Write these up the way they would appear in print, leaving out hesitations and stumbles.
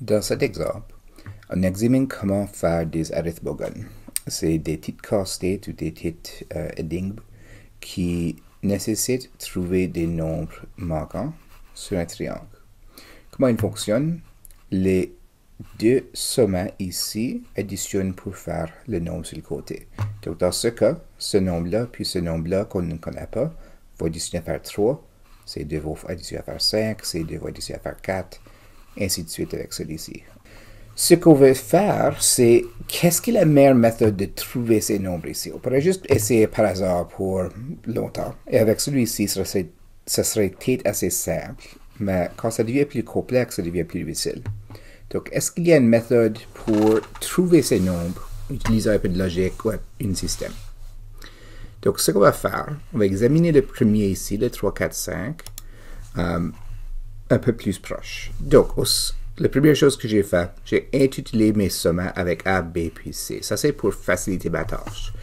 Dans cet exemple, on examine comment faire des arithmogones. C'est des petites casse-têtes ou des petites énigmes qui nécessitent de trouver des nombres manquants sur un triangle. Comment il fonctionne? Les deux sommets ici additionnent pour faire le nombre sur le côté. Donc dans ce cas, ce nombre-là puis ce nombre-là qu'on ne connaît pas va additionner à faire 3, ces deux vont additionner à faire 5, ces deux vont additionner à faire 4, ainsi de suite avec celui-ci. Ce qu'on veut faire, c'est qu'est-ce qui est la meilleure méthode de trouver ces nombres ici? On pourrait juste essayer par hasard pour longtemps. Et avec celui-ci, ça serait peut-être assez simple. Mais quand ça devient plus complexe, ça devient plus difficile. Donc, est-ce qu'il y a une méthode pour trouver ces nombres, utiliser un peu de logique ou un système? Donc, ce qu'on va faire, on va examiner le premier ici, le 3, 4, 5, un peu plus proche. Donc, la première chose que j'ai fait, j'ai intitulé mes sommets avec A, B, puis C. Ça, c'est pour faciliter ma tâche.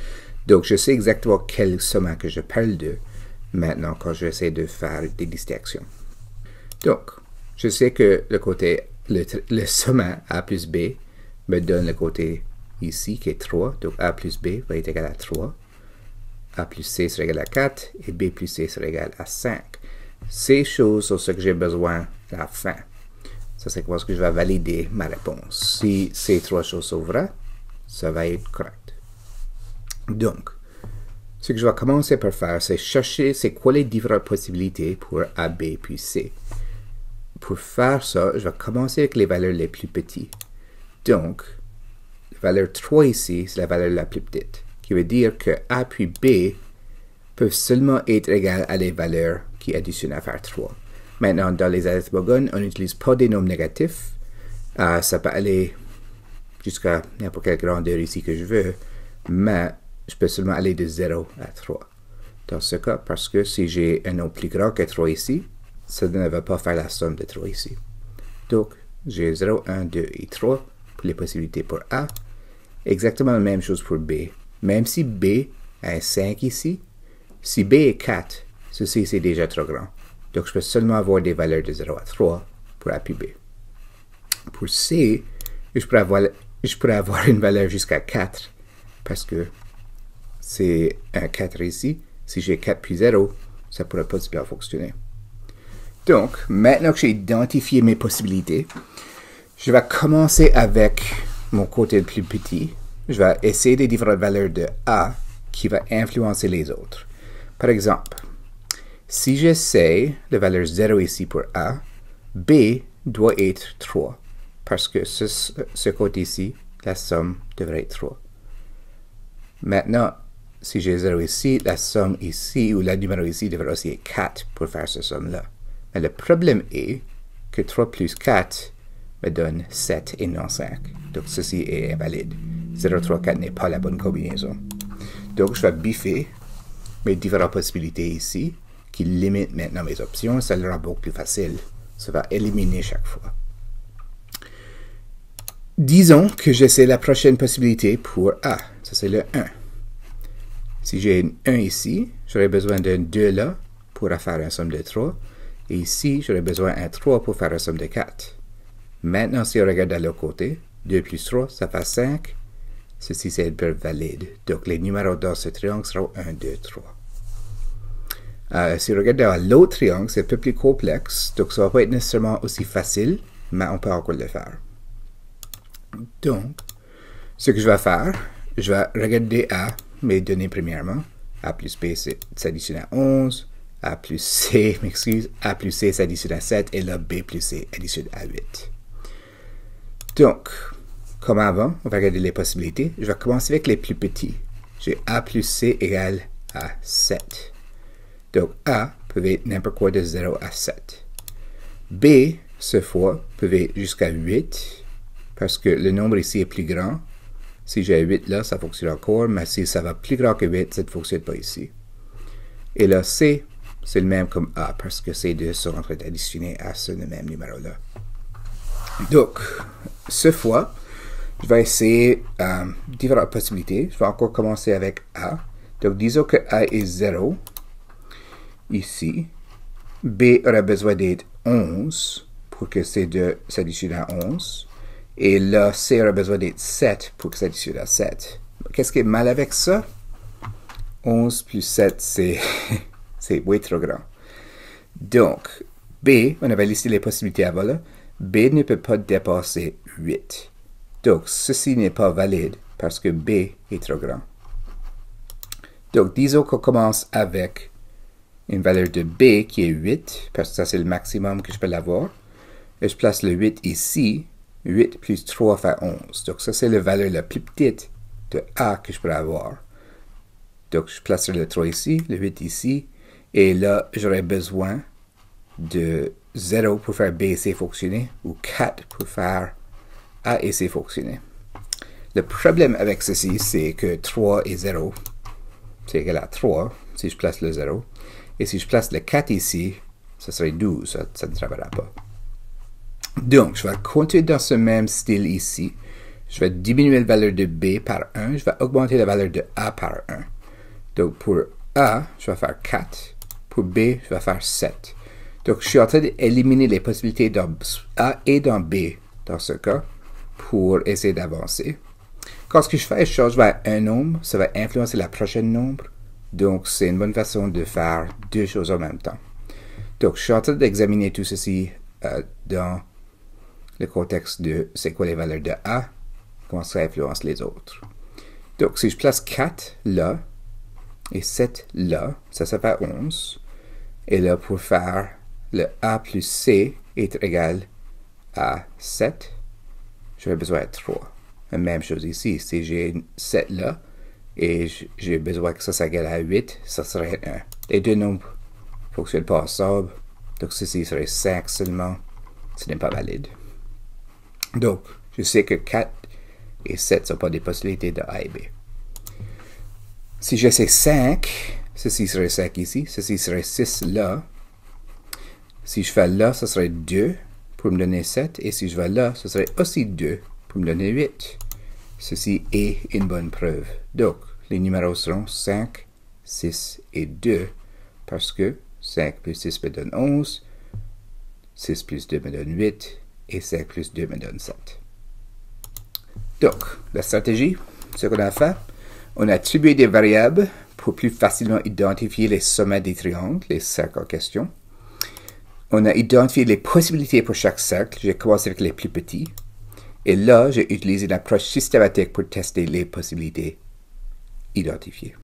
Donc, je sais exactement quel sommet que je parle de maintenant quand j'essaie de faire des distinctions. Donc, je sais que le sommet A plus B me donne le côté ici qui est 3. Donc, A plus B va être égal à 3. A plus C sera égal à 4 et B plus C sera égal à 5. Ces choses sont ce que j'ai besoin à la fin. Ça, c'est comment que je vais valider ma réponse. Si ces trois choses sont vraies, ça va être correct. Donc, ce que je vais commencer par faire, c'est chercher c'est quoi les différentes possibilités pour A, B puis C. Pour faire ça, je vais commencer avec les valeurs les plus petites. Donc, la valeur 3 ici, c'est la valeur la plus petite, qui veut dire que A puis B peuvent seulement être égales à les valeurs qui additionnent à faire 3. Maintenant, dans les arithmogones, on n'utilise pas des nombres négatifs. Ça peut aller jusqu'à n'importe quelle grandeur ici que je veux, mais je peux seulement aller de 0 à 3. Dans ce cas, parce que si j'ai un nombre plus grand que 3 ici, ça ne va pas faire la somme de 3 ici. Donc, j'ai 0, 1, 2 et 3 pour les possibilités pour A. Exactement la même chose pour B. Même si B a un 5 ici, si B est 4, ceci c'est déjà trop grand. Donc, je peux seulement avoir des valeurs de 0 à 3 pour A puis B. Pour C, je pourrais avoir une valeur jusqu'à 4 parce que c'est un 4 ici. Si j'ai 4 puis 0, ça ne pourrait pas bien fonctionner. Donc, maintenant que j'ai identifié mes possibilités, je vais commencer avec mon côté le plus petit. Je vais essayer des différentes valeurs de A qui vont influencer les autres. Par exemple, si j'essaie la valeur 0 ici pour A, B doit être 3, parce que ce côté ici, la somme devrait être 3. Maintenant, si j'ai 0 ici, la somme ici, ou la numéro ici, devrait aussi être 4 pour faire cette somme-là. Mais le problème est que 3 plus 4 me donne 7 et non 5. Donc, ceci est invalide. 0, 3, 4 n'est pas la bonne combinaison. Donc, je vais biffer mes différentes possibilités ici, qui limite maintenant mes options, ça le rend beaucoup plus facile. Ça va éliminer chaque fois. Disons que j'essaie la prochaine possibilité pour A. Ça, c'est le 1. Si j'ai un 1 ici, j'aurais besoin d'un 2 là pour faire une somme de 3. Et ici, j'aurais besoin d'un 3 pour faire une somme de 4. Maintenant, si on regarde de l'autre côté, 2 plus 3, ça fait 5. Ceci, c'est valide. Donc, les numéros dans ce triangle seront 1, 2, 3. Si on regarde dans l'autre triangle, c'est un peu plus complexe, donc ça ne va pas être nécessairement aussi facile, mais on peut encore le faire. Donc, ce que je vais faire, je vais regarder A, mes données premièrement. A plus B s'additionne à 11, A plus C, A plus C s'additionne à 7, et là, B plus C additionne à 8. Donc, comme avant, on va regarder les possibilités. Je vais commencer avec les plus petits. J'ai A plus C égale à 7. Donc, A peut être n'importe quoi de 0 à 7. B, ce fois, peut être jusqu'à 8, parce que le nombre ici est plus grand. Si j'ai 8 là, ça fonctionne encore, mais si ça va plus grand que 8, ça ne fonctionne pas ici. Et là, C, c'est le même comme A, parce que ces deux sont en train d'additionner à ce même numéro-là. Donc, ce fois, je vais essayer différentes possibilités. Je vais encore commencer avec A. Donc, disons que A est 0. Ici, B aurait besoin d'être 11 pour que C2 s'additionne à 11. Et là, C aura besoin d'être 7 pour que ça s'additionne à 7. Qu'est-ce qui est mal avec ça? 11 plus 7, c'est oui trop grand. Donc, B, on avait listé les possibilités avant là. B ne peut pas dépasser 8. Donc, ceci n'est pas valide parce que B est trop grand. Donc, disons qu'on commence avec une valeur de B qui est 8, parce que ça c'est le maximum que je peux l'avoir. Et je place le 8 ici. 8 plus 3 fait 11. Donc, ça c'est la valeur la plus petite de A que je peux avoir. Donc, je placerai le 3 ici, le 8 ici. Et là, j'aurai besoin de 0 pour faire B et C fonctionner, ou 4 pour faire A et C fonctionner. Le problème avec ceci, c'est que 3 et 0, c'est égal à 3, si je place le 0. Et si je place le 4 ici, ça serait 12, ça ne travaillera pas. Donc, je vais compter dans ce même style ici. Je vais diminuer la valeur de B par 1, je vais augmenter la valeur de A par 1. Donc, pour A, je vais faire 4. Pour B, je vais faire 7. Donc, je suis en train d'éliminer les possibilités dans A et dans B, dans ce cas, pour essayer d'avancer. Quand ce que je fais, je change vers un nombre, ça va influencer la prochaine nombre. Donc, c'est une bonne façon de faire deux choses en même temps. Donc, je suis en train d'examiner tout ceci dans le contexte de c'est quoi les valeurs de A, comment ça influence les autres. Donc, si je place 4 là, et 7 là, ça fait 11. Et là, pour faire le A plus C est égal à 7, j'aurais besoin de 3. La même chose ici, si j'ai 7 là, et j'ai besoin que ça s'égale à 8, ça serait 1. Les deux nombres ne fonctionnent pas ensemble, donc ceci serait 5 seulement, ce n'est pas valide. Donc, je sais que 4 et 7 ne sont pas des possibilités de A et B. Si j'essaie 5, ceci serait 5 ici, ceci serait 6 là. Si je fais là, ce serait 2 pour me donner 7, et si je vais là, ce serait aussi 2 pour me donner 8. Ceci est une bonne preuve. Donc, les numéros seront 5, 6 et 2, parce que 5 plus 6 me donne 11, 6 plus 2 me donne 8, et 5 plus 2 me donne 7. Donc, la stratégie, ce qu'on a fait, on a attribué des variables pour plus facilement identifier les sommets des triangles, les cercles en question. On a identifié les possibilités pour chaque cercle. J'ai commencé avec les plus petits. Et là, j'ai utilisé une approche systématique pour tester les possibilités identifiées.